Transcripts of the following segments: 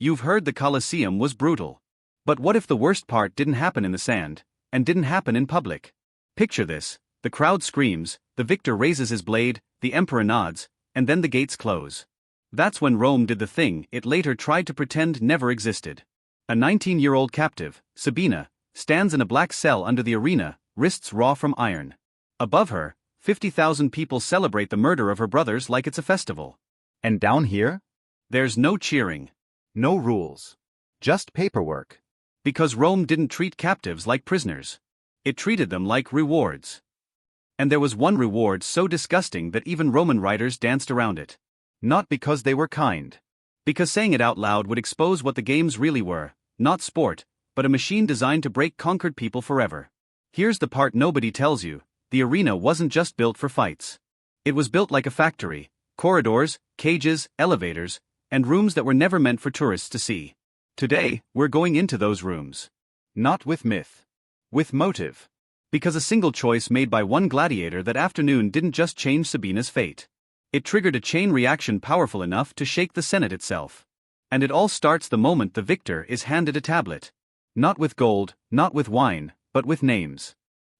You've heard the Colosseum was brutal. But what if the worst part didn't happen in the sand, and didn't happen in public? Picture this: the crowd screams, the victor raises his blade, the emperor nods, and then the gates close. That's when Rome did the thing it later tried to pretend never existed. A 19-year-old captive, Sabina, stands in a black cell under the arena, wrists raw from iron. Above her, 50,000 people celebrate the murder of her brothers like it's a festival. And down here? There's no cheering. No rules. Just paperwork. Because Rome didn't treat captives like prisoners. It treated them like rewards. And there was one reward so disgusting that even Roman writers danced around it. Not because they were kind. Because saying it out loud would expose what the games really were: not sport, but a machine designed to break conquered people forever. Here's the part nobody tells you: the arena wasn't just built for fights. It was built like a factory: corridors, cages, elevators, and rooms that were never meant for tourists to see. Today, we're going into those rooms. Not with myth. With motive. Because a single choice made by one gladiator that afternoon didn't just change Sabina's fate. It triggered a chain reaction powerful enough to shake the Senate itself. And it all starts the moment the victor is handed a tablet. Not with gold, not with wine, but with names.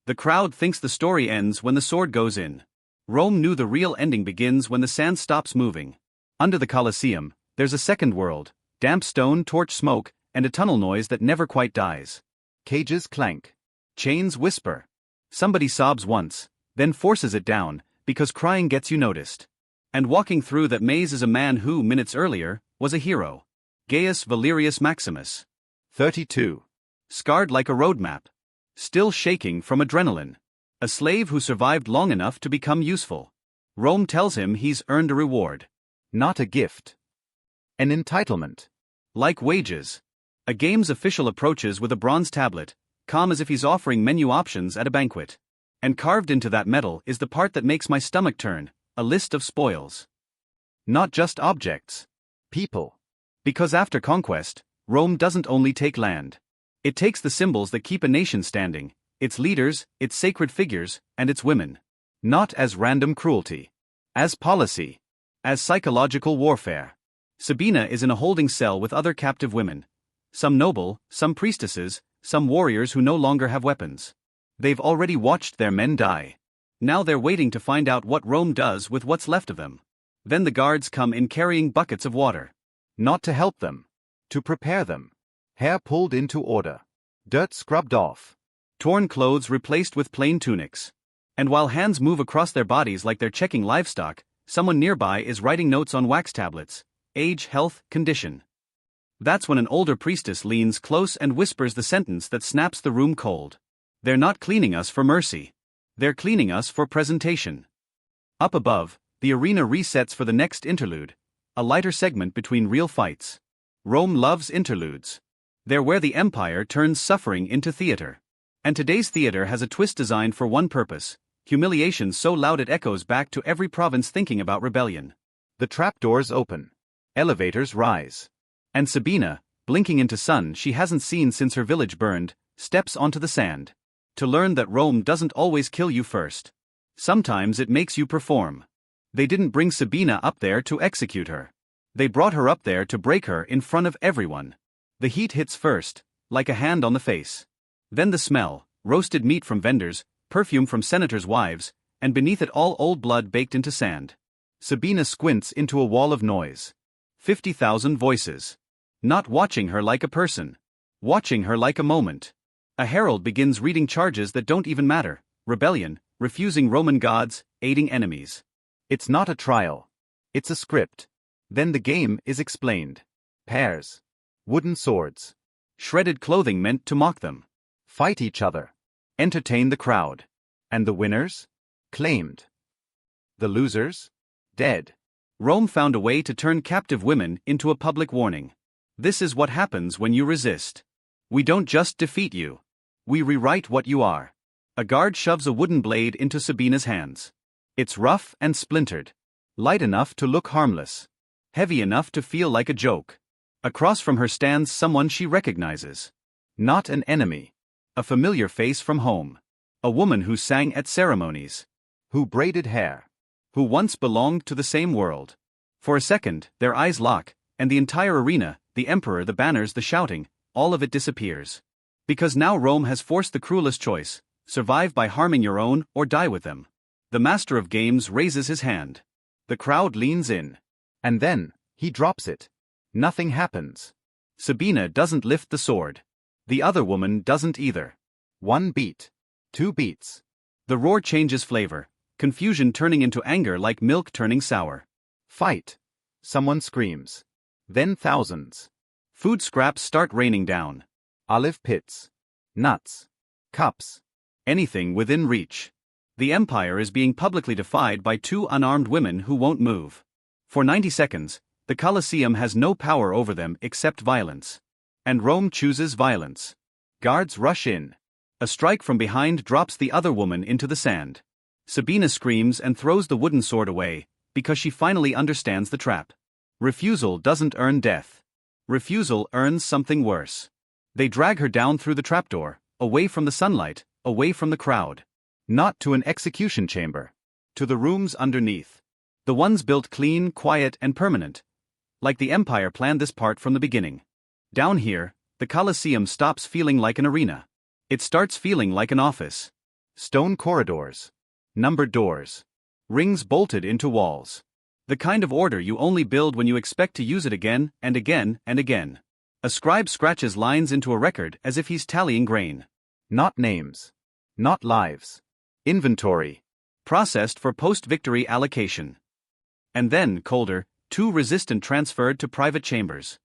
The crowd thinks the story ends when the sword goes in. Rome knew the real ending begins when the sand stops moving. Under the Colosseum, there's a second world: damp stone, torch smoke, and a tunnel noise that never quite dies. Cages clank. Chains whisper. Somebody sobs once, then forces it down, because crying gets you noticed. And walking through that maze is a man who, minutes earlier, was a hero. Gaius Valerius Maximus. 32. Scarred like a roadmap. Still shaking from adrenaline. A slave who survived long enough to become useful. Rome tells him he's earned a reward. Not a gift. An entitlement. Like wages. A game's official approaches with a bronze tablet, calm as if he's offering menu options at a banquet. And carved into that metal is the part that makes my stomach turn: a list of spoils. Not just objects. People. Because after conquest, Rome doesn't only take land. It takes the symbols that keep a nation standing: its leaders, its sacred figures, and its women. Not as random cruelty. As policy. As psychological warfare. Sabina is in a holding cell with other captive women. Some noble, some priestesses, some warriors who no longer have weapons. They've already watched their men die. Now they're waiting to find out what Rome does with what's left of them. Then the guards come in carrying buckets of water. Not to help them. To prepare them. Hair pulled into order. Dirt scrubbed off. Torn clothes replaced with plain tunics. And while hands move across their bodies like they're checking livestock, someone nearby is writing notes on wax tablets: age, health, condition. That's when an older priestess leans close and whispers the sentence that snaps the room cold. They're not cleaning us for mercy. They're cleaning us for presentation. Up above, the arena resets for the next interlude, a lighter segment between real fights. Rome loves interludes. They're where the empire turns suffering into theater. And today's theater has a twist designed for one purpose: humiliation so loud it echoes back to every province thinking about rebellion. The trapdoors open. Elevators rise. And Sabina, blinking into sun she hasn't seen since her village burned, steps onto the sand. To learn that Rome doesn't always kill you first. Sometimes it makes you perform. They didn't bring Sabina up there to execute her. They brought her up there to break her in front of everyone. The heat hits first, like a hand on the face. Then the smell: roasted meat from vendors, perfume from senators' wives, and beneath it all old blood baked into sand. Sabina squints into a wall of noise. 50,000 voices. Not watching her like a person. Watching her like a moment. A herald begins reading charges that don't even matter: rebellion, refusing Roman gods, aiding enemies. It's not a trial. It's a script. Then the game is explained. Pairs. Wooden swords. Shredded clothing meant to mock them. Fight each other. Entertain the crowd. And the winners? Claimed. The losers? Dead. Rome found a way to turn captive women into a public warning. This is what happens when you resist. We don't just defeat you. We rewrite what you are. A guard shoves a wooden blade into Sabina's hands. It's rough and splintered. Light enough to look harmless. Heavy enough to feel like a joke. Across from her stands someone she recognizes. Not an enemy. A familiar face from home. A woman who sang at ceremonies. Who braided hair. Who once belonged to the same world. For a second, their eyes lock, and the entire arena, the emperor, the banners, the shouting, all of it disappears. Because now Rome has forced the cruelest choice: survive by harming your own or die with them. The master of games raises his hand. The crowd leans in. And then, he drops it. Nothing happens. Sabina doesn't lift the sword. The other woman doesn't either. 1 beat. 2 beats. The roar changes flavor, confusion turning into anger like milk turning sour. Fight. Someone screams. Then thousands. Food scraps start raining down. Olive pits. Nuts. Cups. Anything within reach. The empire is being publicly defied by 2 unarmed women who won't move. For 90 seconds, the Colosseum has no power over them except violence. And Rome chooses violence. Guards rush in. A strike from behind drops the other woman into the sand. Sabina screams and throws the wooden sword away, because she finally understands the trap. Refusal doesn't earn death. Refusal earns something worse. They drag her down through the trapdoor, away from the sunlight, away from the crowd. Not to an execution chamber. To the rooms underneath. The ones built clean, quiet, and permanent. Like the empire planned this part from the beginning. Down here, the Colosseum stops feeling like an arena. It starts feeling like an office. Stone corridors. Numbered doors. Rings bolted into walls. The kind of order you only build when you expect to use it again and again and again. A scribe scratches lines into a record as if he's tallying grain. Not names. Not lives. Inventory. Processed for post-victory allocation. And then, colder, 2 resistant transferred to private chambers.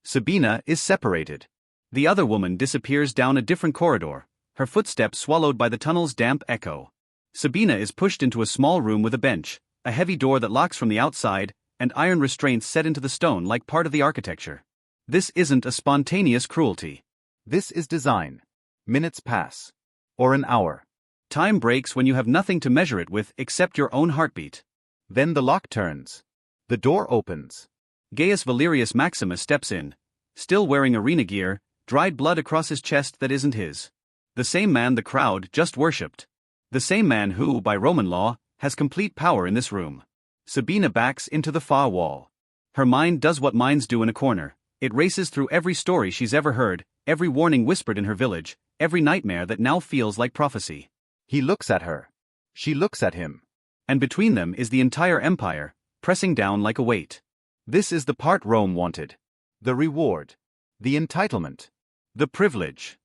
Sabina is separated. The other woman disappears down a different corridor, her footsteps swallowed by the tunnel's damp echo. Sabina is pushed into a small room with a bench, a heavy door that locks from the outside, and iron restraints set into the stone like part of the architecture. This isn't a spontaneous cruelty. This is design. Minutes pass. Or an hour. Time breaks when you have nothing to measure it with except your own heartbeat. Then the lock turns. The door opens. Gaius Valerius Maximus steps in, still wearing arena gear, dried blood across his chest that isn't his. The same man the crowd just worshipped. The same man who, by Roman law, has complete power in this room. Sabina backs into the far wall. Her mind does what minds do in a corner. It races through every story she's ever heard, every warning whispered in her village, every nightmare that now feels like prophecy. He looks at her. She looks at him. And between them is the entire empire, pressing down like a weight. This is the part Rome wanted. The reward. The entitlement. The privilege.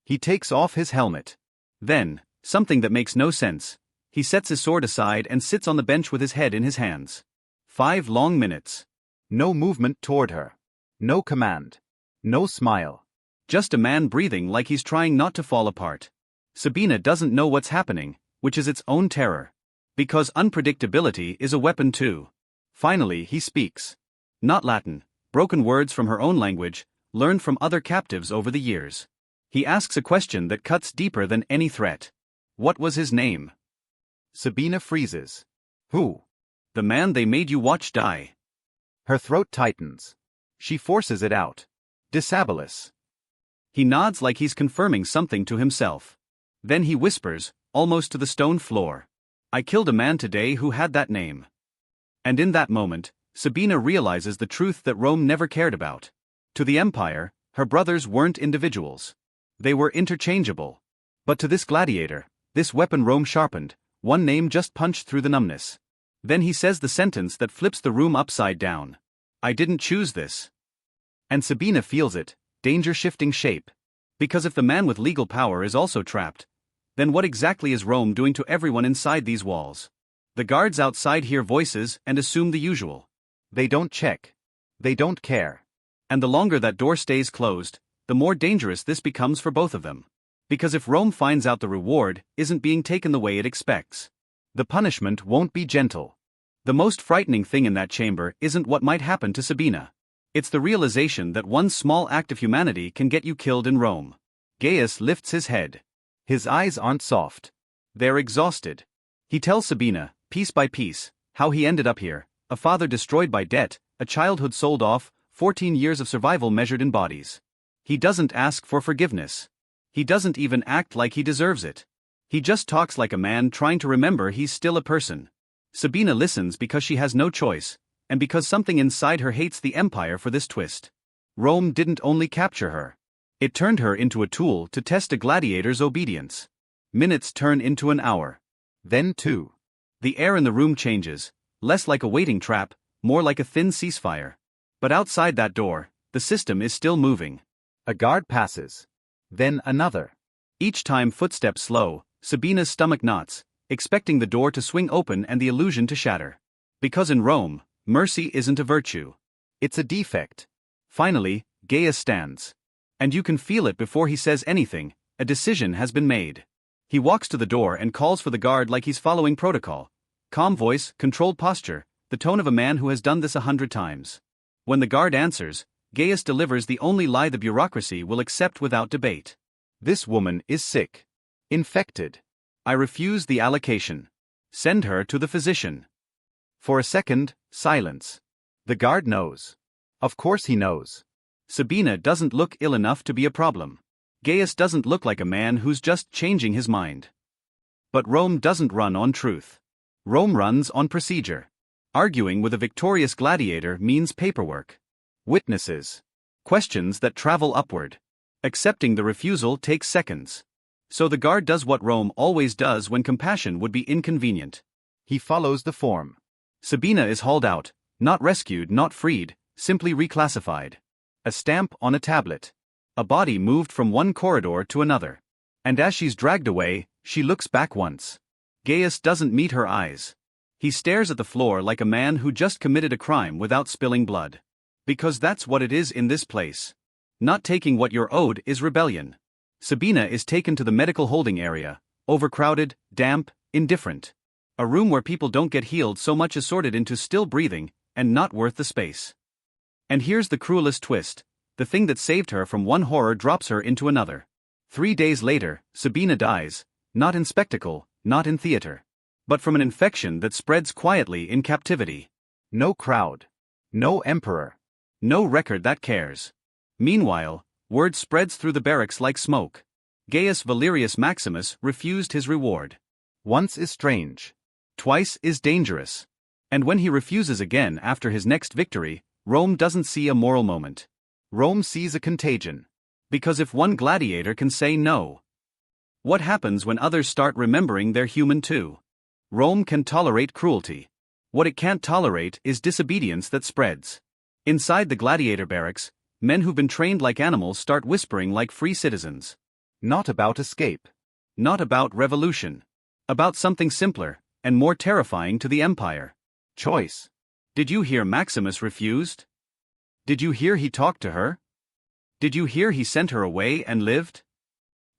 He takes off his helmet. Then, something that makes no sense, he sets his sword aside and sits on the bench with his head in his hands. 5 long minutes. No movement toward her. No command. No smile. Just a man breathing like he's trying not to fall apart. Sabina doesn't know what's happening, which is its own terror. Because unpredictability is a weapon too. Finally he speaks. Not Latin, broken words from her own language, learned from other captives over the years. He asks a question that cuts deeper than any threat. What was his name? Sabina freezes. Who? The man they made you watch die. Her throat tightens. She forces it out. Disabilis. He nods like he's confirming something to himself. Then he whispers, almost to the stone floor. I killed a man today who had that name. And in that moment, Sabina realizes the truth that Rome never cared about. To the empire, her brothers weren't individuals. They were interchangeable. But to this gladiator, this weapon Rome sharpened, one name just punched through the numbness. Then he says the sentence that flips the room upside down. I didn't choose this. And Sabina feels it, danger shifting shape. Because if the man with legal power is also trapped, then what exactly is Rome doing to everyone inside these walls? The guards outside hear voices and assume the usual. They don't check. They don't care. And the longer that door stays closed, the more dangerous this becomes for both of them. Because if Rome finds out the reward isn't being taken the way it expects, the punishment won't be gentle. The most frightening thing in that chamber isn't what might happen to Sabina. It's the realization that one small act of humanity can get you killed in Rome. Gaius lifts his head. His eyes aren't soft. They're exhausted. He tells Sabina, piece by piece, how he ended up here, a father destroyed by debt, a childhood sold off, 14 years of survival measured in bodies. He doesn't ask for forgiveness. He doesn't even act like he deserves it. He just talks like a man trying to remember he's still a person. Sabina listens because she has no choice, and because something inside her hates the empire for this twist. Rome didn't only capture her. It turned her into a tool to test a gladiator's obedience. Minutes turn into an hour. Then 2. The air in the room changes, less like a waiting trap, more like a thin ceasefire. But outside that door, the system is still moving. A guard passes. Then another. Each time footsteps slow, Sabina's stomach knots, expecting the door to swing open and the illusion to shatter. Because in Rome, mercy isn't a virtue. It's a defect. Finally, Gaius stands. And you can feel it before he says anything, a decision has been made. He walks to the door and calls for the guard like he's following protocol. Calm voice, controlled posture, the tone of a man who has done this 100 times. When the guard answers, Gaius delivers the only lie the bureaucracy will accept without debate. This woman is sick. Infected. I refuse the allocation. Send her to the physician. For a second, silence. The guard knows. Of course he knows. Sabina doesn't look ill enough to be a problem. Gaius doesn't look like a man who's just changing his mind. But Rome doesn't run on truth. Rome runs on procedure. Arguing with a victorious gladiator means paperwork. Witnesses. Questions that travel upward. Accepting the refusal takes seconds. So the guard does what Rome always does when compassion would be inconvenient. He follows the form. Sabina is hauled out, not rescued, not freed, simply reclassified. A stamp on a tablet. A body moved from one corridor to another. And as she's dragged away, she looks back once. Gaius doesn't meet her eyes. He stares at the floor like a man who just committed a crime without spilling blood. Because that's what it is in this place. Not taking what you're owed is rebellion. Sabina is taken to the medical holding area, overcrowded, damp, indifferent. A room where people don't get healed so much as sorted into still breathing, and not worth the space. And here's the cruelest twist. The thing that saved her from one horror drops her into another. 3 days later, Sabina dies, not in spectacle, not in theater. But from an infection that spreads quietly in captivity. No crowd. No emperor. No record that cares. Meanwhile, word spreads through the barracks like smoke. Gaius Valerius Maximus refused his reward. Once is strange. Twice is dangerous. And when he refuses again after his next victory, Rome doesn't see a moral moment. Rome sees a contagion. Because if one gladiator can say no, what happens when others start remembering they're human too? Rome can tolerate cruelty. What it can't tolerate is disobedience that spreads. Inside the gladiator barracks, men who've been trained like animals start whispering like free citizens. Not about escape. Not about revolution. About something simpler, and more terrifying to the empire. Choice. Did you hear Maximus refused? Did you hear he talked to her? Did you hear he sent her away and lived?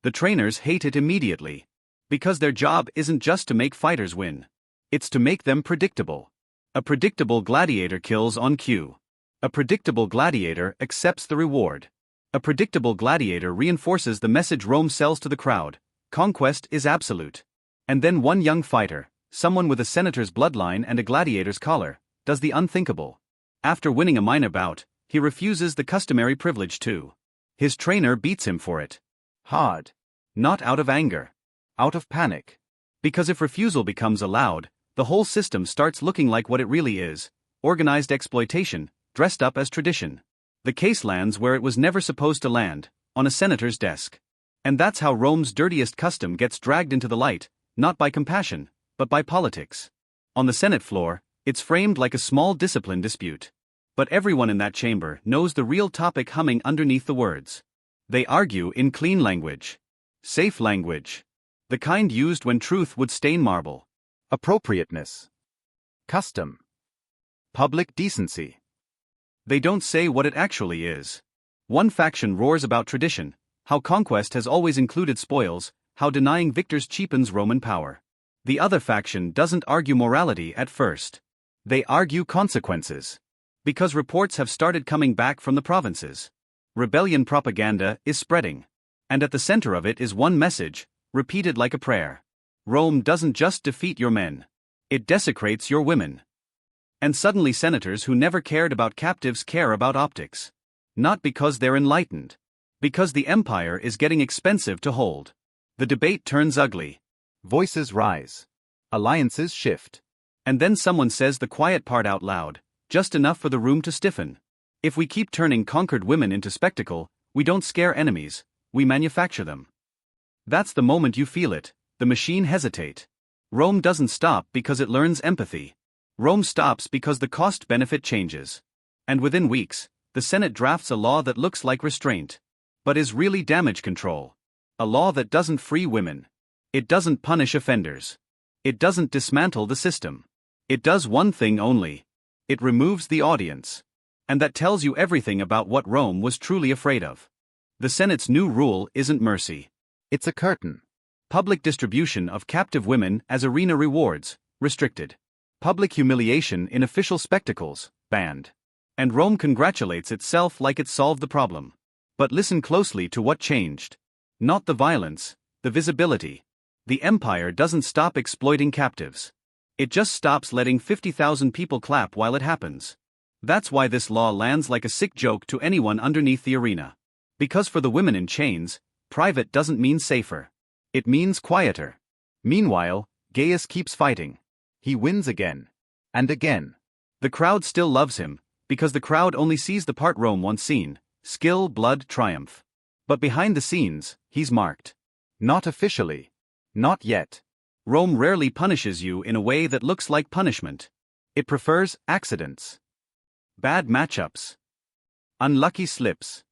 The trainers hate it immediately. Because their job isn't just to make fighters win. It's to make them predictable. A predictable gladiator kills on cue. A predictable gladiator accepts the reward. A predictable gladiator reinforces the message Rome sells to the crowd: conquest is absolute. And then one young fighter, someone with a senator's bloodline and a gladiator's collar, does the unthinkable. After winning a minor bout, he refuses the customary privilege too. His trainer beats him for it. Hard. Not out of anger. Out of panic. Because if refusal becomes allowed, the whole system starts looking like what it really is: organized exploitation, dressed up as tradition. The case lands where it was never supposed to land, on a senator's desk. And that's how Rome's dirtiest custom gets dragged into the light, not by compassion, but by politics. On the Senate floor, it's framed like a small discipline dispute. But everyone in that chamber knows the real topic humming underneath the words. They argue in clean language. Safe language. The kind used when truth would stain marble. Appropriateness. Custom. Public decency. They don't say what it actually is. One faction roars about tradition, how conquest has always included spoils, how denying victors cheapens Roman power. The other faction doesn't argue morality at first. They argue consequences. Because reports have started coming back from the provinces. Rebellion propaganda is spreading. And at the center of it is one message, repeated like a prayer. Rome doesn't just defeat your men. It desecrates your women. And suddenly senators who never cared about captives care about optics. Not because they're enlightened. Because the empire is getting expensive to hold. The debate turns ugly. Voices rise. Alliances shift. And then someone says the quiet part out loud, just enough for the room to stiffen. If we keep turning conquered women into spectacle, we don't scare enemies, we manufacture them. That's the moment you feel it, the machine hesitate. Rome doesn't stop because it learns empathy. Rome stops because the cost-benefit changes. And within weeks, the Senate drafts a law that looks like restraint, but is really damage control. A law that doesn't free women. It doesn't punish offenders. It doesn't dismantle the system. It does one thing only. It removes the audience. And that tells you everything about what Rome was truly afraid of. The Senate's new rule isn't mercy. It's a curtain. Public distribution of captive women as arena rewards, restricted. Public humiliation in official spectacles, banned. And Rome congratulates itself like it solved the problem. But listen closely to what changed. Not the violence, the visibility. The empire doesn't stop exploiting captives. It just stops letting 50,000 people clap while it happens. That's why this law lands like a sick joke to anyone underneath the arena. Because for the women in chains, private doesn't mean safer. It means quieter. Meanwhile, Gaius keeps fighting. He wins again. And again. The crowd still loves him, because the crowd only sees the part Rome wants seen: skill, blood, triumph. But behind the scenes, he's marked. Not officially. Not yet. Rome rarely punishes you in a way that looks like punishment. It prefers accidents. Bad matchups. Unlucky slips.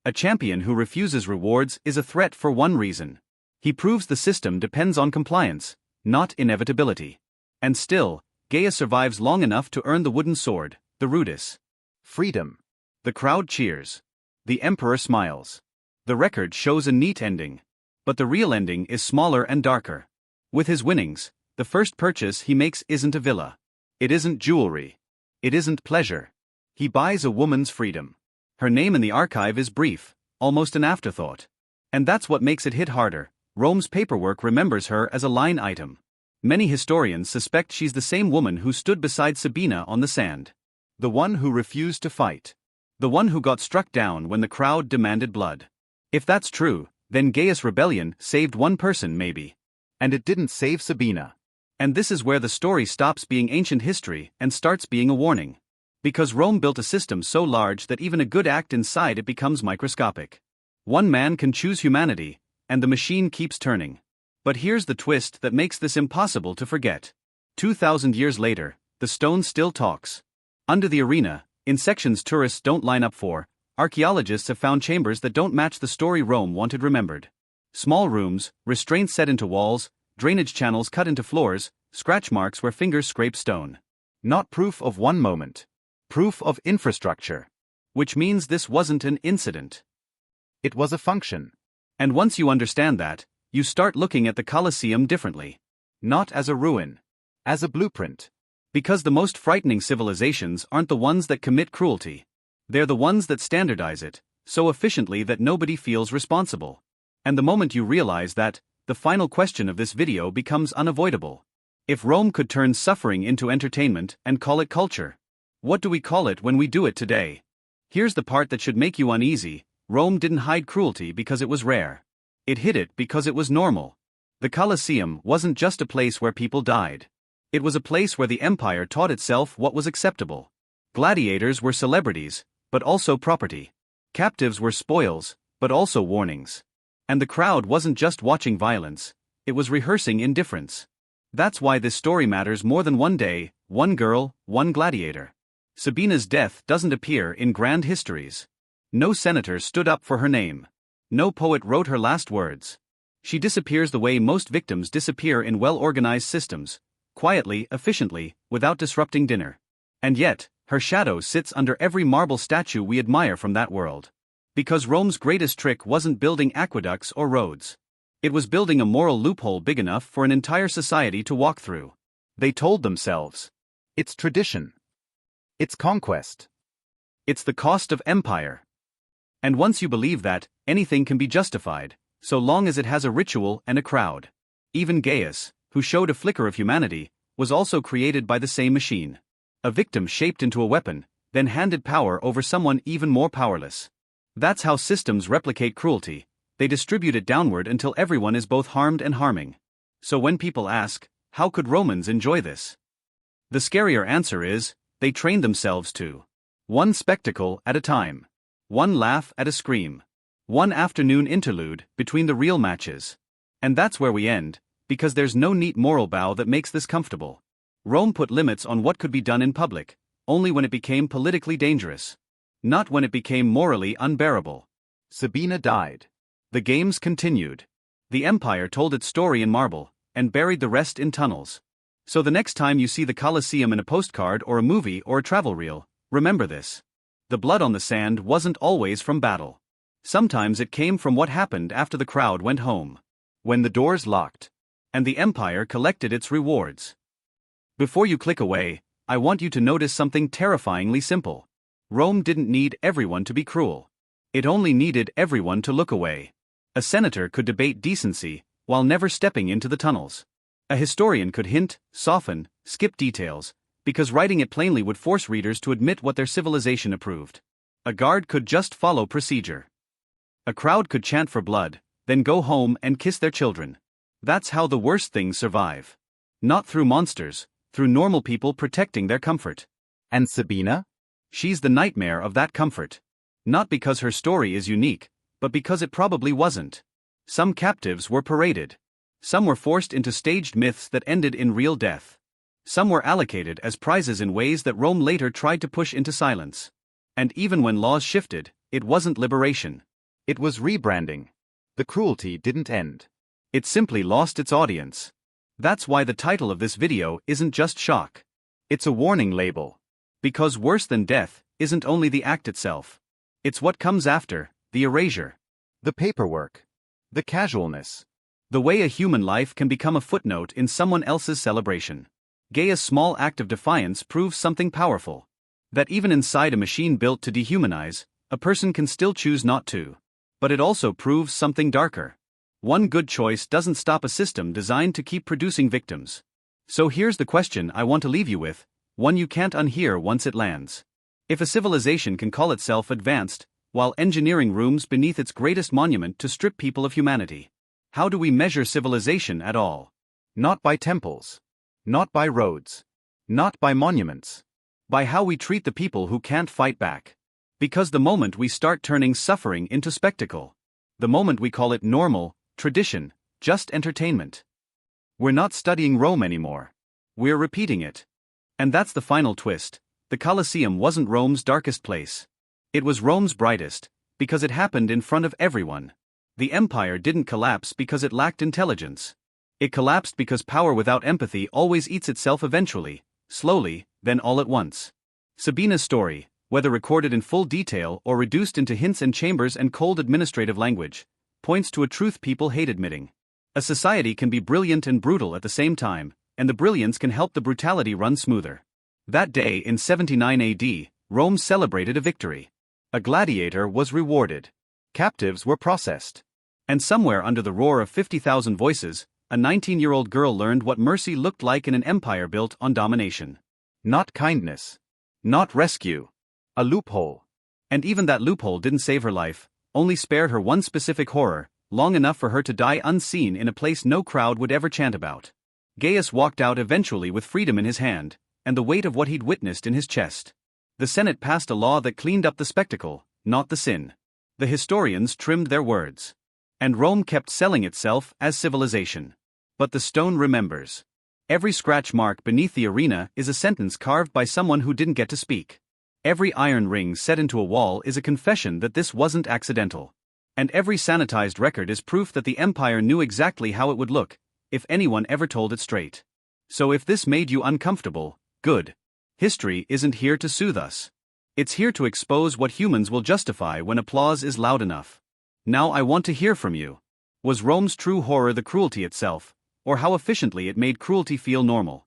A champion who refuses rewards is a threat for one reason. He proves the system depends on compliance, not inevitability. And still, Gaius survives long enough to earn the wooden sword, the rudis. Freedom. The crowd cheers. The emperor smiles. The record shows a neat ending. But the real ending is smaller and darker. With his winnings, the first purchase he makes isn't a villa. It isn't jewelry. It isn't pleasure. He buys a woman's freedom. Her name in the archive is brief, almost an afterthought. And that's what makes it hit harder. Rome's paperwork remembers her as a line item. Many historians suspect she's the same woman who stood beside Sabina on the sand. The one who refused to fight. The one who got struck down when the crowd demanded blood. If that's true, then Gaius' rebellion saved one person maybe. And it didn't save Sabina. And this is where the story stops being ancient history and starts being a warning. Because Rome built a system so large that even a good act inside it becomes microscopic. One man can choose humanity, and the machine keeps turning. But here's the twist that makes this impossible to forget. 2,000 years later, the stone still talks. Under the arena, in sections tourists don't line up for, archaeologists have found chambers that don't match the story Rome wanted remembered. Small rooms, restraints set into walls, drainage channels cut into floors, scratch marks where fingers scrape stone. Not proof of one moment. Proof of infrastructure. Which means this wasn't an incident. It was a function. And once you understand that, you start looking at the Colosseum differently. Not as a ruin. As a blueprint. Because the most frightening civilizations aren't the ones that commit cruelty. They're the ones that standardize it, so efficiently that nobody feels responsible. And the moment you realize that, the final question of this video becomes unavoidable. If Rome could turn suffering into entertainment and call it culture, what do we call it when we do it today? Here's the part that should make you uneasy. Rome didn't hide cruelty because it was rare. It hid it because it was normal. The Colosseum wasn't just a place where people died. It was a place where the empire taught itself what was acceptable. Gladiators were celebrities, but also property. Captives were spoils, but also warnings. And the crowd wasn't just watching violence, it was rehearsing indifference. That's why this story matters more than one day, one girl, one gladiator. Sabina's death doesn't appear in grand histories. No senator stood up for her name. No poet wrote her last words. She disappears the way most victims disappear in well-organized systems, quietly, efficiently, without disrupting dinner. And yet, her shadow sits under every marble statue we admire from that world. Because Rome's greatest trick wasn't building aqueducts or roads. It was building a moral loophole big enough for an entire society to walk through. They told themselves, it's tradition. It's conquest. It's the cost of empire. And once you believe that, anything can be justified, so long as it has a ritual and a crowd. Even Gaius, who showed a flicker of humanity, was also created by the same machine. A victim shaped into a weapon, then handed power over someone even more powerless. That's how systems replicate cruelty. They distribute it downward until everyone is both harmed and harming. So when people ask, how could Romans enjoy this? The scarier answer is, they trained themselves to. One spectacle at a time. One laugh at a scream. One afternoon interlude between the real matches. And that's where we end, because there's no neat moral bow that makes this comfortable. Rome put limits on what could be done in public, only when it became politically dangerous. Not when it became morally unbearable. Sabina died. The games continued. The empire told its story in marble, and buried the rest in tunnels. So the next time you see the Colosseum in a postcard or a movie or a travel reel, remember this. The blood on the sand wasn't always from battle. Sometimes it came from what happened after the crowd went home. When the doors locked. And the empire collected its rewards. Before you click away, I want you to notice something terrifyingly simple. Rome didn't need everyone to be cruel. It only needed everyone to look away. A senator could debate decency, while never stepping into the tunnels. A historian could hint, soften, skip details, because writing it plainly would force readers to admit what their civilization approved. A guard could just follow procedure. A crowd could chant for blood, then go home and kiss their children. That's how the worst things survive. Not through monsters, through normal people protecting their comfort. And Sabina? She's the nightmare of that comfort. Not because her story is unique, but because it probably wasn't. Some captives were paraded. Some were forced into staged myths that ended in real death. Some were allocated as prizes in ways that Rome later tried to push into silence. And even when laws shifted, it wasn't liberation. It was rebranding. The cruelty didn't end. It simply lost its audience. That's why the title of this video isn't just shock. It's a warning label. Because worse than death isn't only the act itself. It's what comes after, the erasure. The paperwork. The casualness. The way a human life can become a footnote in someone else's celebration. Gaia's small act of defiance proves something powerful. That even inside a machine built to dehumanize, a person can still choose not to. But it also proves something darker. One good choice doesn't stop a system designed to keep producing victims. So here's the question I want to leave you with, one you can't unhear once it lands. If a civilization can call itself advanced, while engineering rooms beneath its greatest monument to strip people of humanity, how do we measure civilization at all? Not by temples. Not by roads. Not by monuments. By how we treat the people who can't fight back. Because the moment we start turning suffering into spectacle, the moment we call it normal, tradition, just entertainment, we're not studying Rome anymore. We're repeating it. And that's the final twist. The Colosseum wasn't Rome's darkest place. It was Rome's brightest, because it happened in front of everyone. The empire didn't collapse because it lacked intelligence. It collapsed because power without empathy always eats itself eventually, slowly, then all at once. Sabina's story, whether recorded in full detail or reduced into hints and chambers and cold administrative language, points to a truth people hate admitting. A society can be brilliant and brutal at the same time, and the brilliance can help the brutality run smoother. That day in 79 AD, Rome celebrated a victory. A gladiator was rewarded. Captives were processed. And somewhere under the roar of 50,000 voices, a 19-year-old girl learned what mercy looked like in an empire built on domination. Not kindness. Not rescue. A loophole. And even that loophole didn't save her life, only spared her one specific horror, long enough for her to die unseen in a place no crowd would ever chant about. Gaius walked out eventually with freedom in his hand, and the weight of what he'd witnessed in his chest. The Senate passed a law that cleaned up the spectacle, not the sin. The historians trimmed their words. And Rome kept selling itself as civilization. But the stone remembers. Every scratch mark beneath the arena is a sentence carved by someone who didn't get to speak. Every iron ring set into a wall is a confession that this wasn't accidental. And every sanitized record is proof that the empire knew exactly how it would look, if anyone ever told it straight. So if this made you uncomfortable, good. History isn't here to soothe us. It's here to expose what humans will justify when applause is loud enough. Now I want to hear from you. Was Rome's true horror the cruelty itself, or how efficiently it made cruelty feel normal?